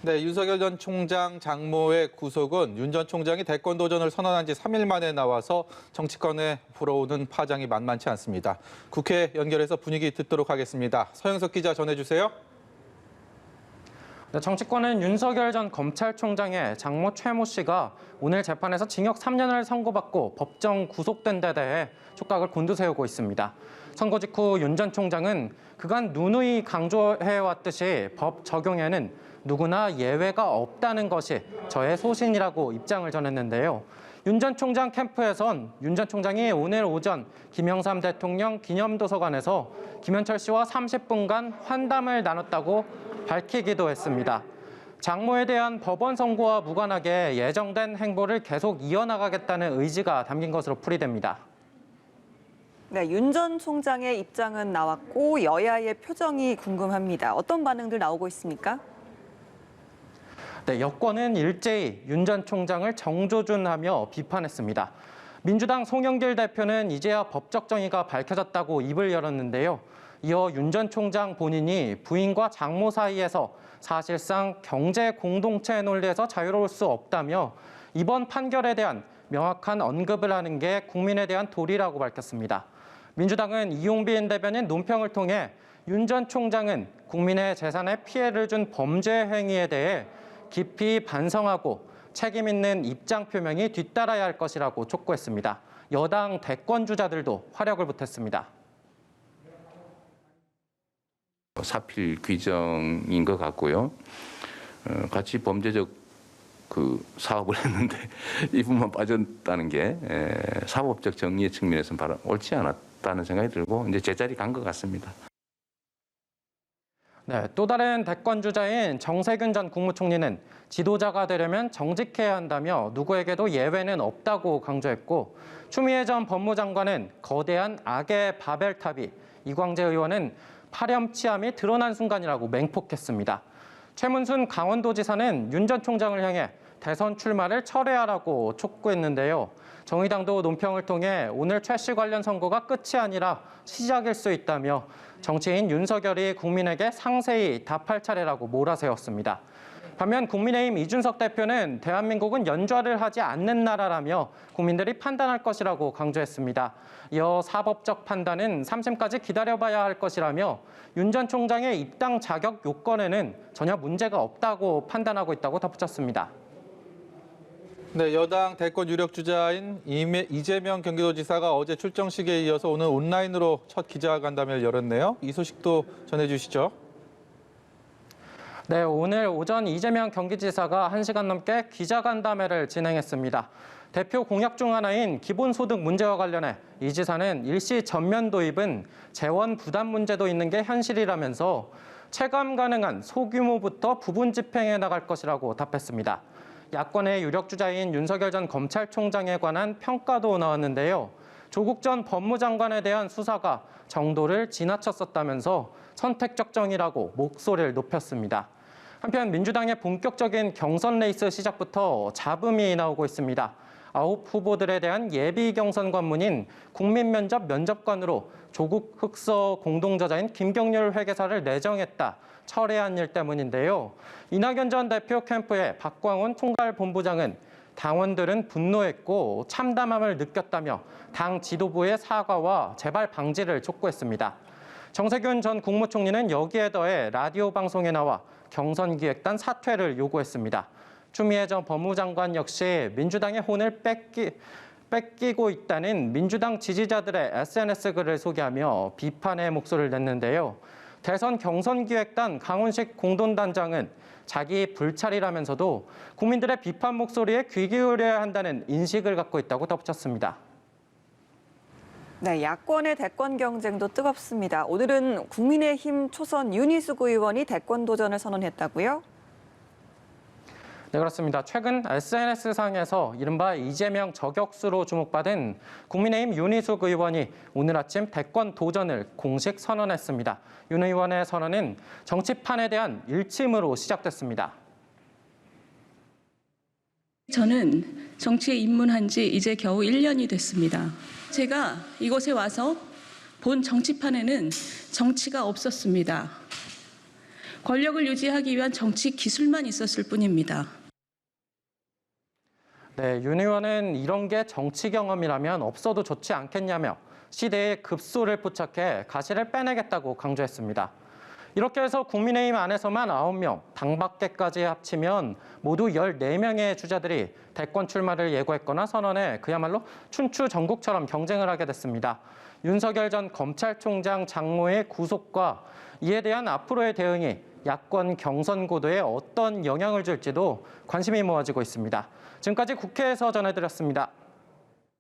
네, 윤석열 전 총장 장모의 구속은 윤 전 총장이 대권 도전을 선언한 지 3일 만에 나와서 정치권에 불어오는 파장이 만만치 않습니다. 국회 연결해서 분위기 듣도록 하겠습니다. 서영석 기자 전해주세요. 네, 정치권은 윤석열 전 검찰총장의 장모 최모 씨가 오늘 재판에서 징역 3년을 선고받고 법정 구속된 데 대해 촉각을 곤두세우고 있습니다. 선고 직후 윤 전 총장은 그간 누누이 강조해왔듯이 법 적용에는 누구나 예외가 없다는 것이 저의 소신이라고 입장을 전했는데요. 윤 전 총장 캠프에선 윤 전 총장이 오늘 오전 김영삼 대통령 기념도서관에서 김현철 씨와 30분간 환담을 나눴다고 밝히기도 했습니다. 장모에 대한 법원 선고와 무관하게 예정된 행보를 계속 이어나가겠다는 의지가 담긴 것으로 풀이됩니다. 네, 윤 전 총장의 입장은 나왔고 여야의 표정이 궁금합니다. 어떤 반응들 나오고 있습니까? 네, 여권은 일제히 윤 전 총장을 정조준하며 비판했습니다. 민주당 송영길 대표는 이제야 법적 정의가 밝혀졌다고 입을 열었는데요. 이어 윤 전 총장 본인이 부인과 장모 사이에서 사실상 경제 공동체 논리에서 자유로울 수 없다며 이번 판결에 대한 명확한 언급을 하는 게 국민에 대한 도리라고 밝혔습니다. 민주당은 이용빈 대변인 논평을 통해 윤 전 총장은 국민의 재산에 피해를 준 범죄 행위에 대해 깊이 반성하고 책임 있는 입장 표명이 뒤따라야 할 것이라고 촉구했습니다. 여당 대권 주자들도 화력을 보탰습니다. 사필 규정인 것 같고요. 같이 범죄적 사업을 했는데 이 부분만 빠졌다는 게 사법적 정의의 측면에서는 바로 옳지 않았다는 생각이 들고 이제 제자리 간 것 같습니다. 네, 또 다른 대권 주자인 정세균 전 국무총리는 지도자가 되려면 정직해야 한다며 누구에게도 예외는 없다고 강조했고 추미애 전 법무장관은 거대한 악의 바벨탑이 이광재 의원은 파렴치함이 드러난 순간이라고 맹폭했습니다. 최문순 강원도지사는 윤 전 총장을 향해 대선 출마를 철회하라고 촉구했는데요. 정의당도 논평을 통해 오늘 최 씨 관련 선고가 끝이 아니라 시작일 수 있다며 정치인 윤석열이 국민에게 상세히 답할 차례라고 몰아세웠습니다. 반면 국민의힘 이준석 대표는 대한민국은 연좌를 하지 않는 나라라며 국민들이 판단할 것이라고 강조했습니다. 이어 사법적 판단은 3심까지 기다려봐야 할 것이라며 윤 전 총장의 입당 자격 요건에는 전혀 문제가 없다고 판단하고 있다고 덧붙였습니다. 네, 여당 대권 유력 주자인 이재명 경기도지사가 어제 출정식에 이어서 오늘 온라인으로 첫 기자간담회를 열었네요. 이 소식도 전해주시죠. 네, 오늘 오전 이재명 경기지사가 1시간 넘게 기자간담회를 진행했습니다. 대표 공약 중 하나인 기본소득 문제와 관련해 이 지사는 일시 전면 도입은 재원 부담 문제도 있는 게 현실이라면서 체감 가능한 소규모부터 부분 집행해 나갈 것이라고 답했습니다. 야권의 유력 주자인 윤석열 전 검찰총장에 관한 평가도 나왔는데요. 조국 전 법무장관에 대한 수사가 정도를 지나쳤었다면서 선택적 정의라고 목소리를 높였습니다. 한편 민주당의 본격적인 경선 레이스 시작부터 잡음이 나오고 있습니다. 9 후보들에 대한 예비 경선 관문인 국민면접 면접관으로 조국 흑서 공동저자인 김경률 회계사를 내정했다. 철회한 일 때문인데요. 이낙연 전 대표 캠프의 박광훈 총괄본부장은 당원들은 분노했고 참담함을 느꼈다며 당 지도부의 사과와 재발 방지를 촉구했습니다. 정세균 전 국무총리는 여기에 더해 라디오 방송에 나와 경선기획단 사퇴를 요구했습니다. 추미애 전 법무장관 역시 민주당의 혼을 뺏기고 있다는 민주당 지지자들의 SNS 글을 소개하며 비판의 목소리를 냈는데요. 대선 경선기획단 강훈식 공동단장은 자기 불찰이라면서도 국민들의 비판 목소리에 귀 기울여야 한다는 인식을 갖고 있다고 덧붙였습니다. 네, 야권의 대권 경쟁도 뜨겁습니다. 오늘은 국민의힘 초선 윤희숙 의원이 대권 도전을 선언했다고요? 네, 그렇습니다. 최근 SNS상에서 이른바 이재명 저격수로 주목받은 국민의힘 윤희숙 의원이 오늘 아침 대권 도전을 공식 선언했습니다. 윤 의원의 선언은 정치판에 대한 일침으로 시작됐습니다. 저는 정치에 입문한 지 이제 겨우 1년이 됐습니다. 제가 이곳에 와서 본 정치판에는 정치가 없었습니다. 권력을 유지하기 위한 정치 기술만 있었을 뿐입니다. 네, 윤 의원은 이런 게 정치 경험이라면 없어도 좋지 않겠냐며 시대의 급소를 포착해 가시를 빼내겠다고 강조했습니다. 이렇게 해서 국민의힘 안에서만 9명, 당 밖에까지 합치면 모두 14명의 주자들이 대권 출마를 예고했거나 선언해 그야말로 춘추 전국처럼 경쟁을 하게 됐습니다. 윤석열 전 검찰총장 장모의 구속과 이에 대한 앞으로의 대응이 야권 경선 구도에 어떤 영향을 줄지도 관심이 모아지고 있습니다. 지금까지 국회에서 전해드렸습니다.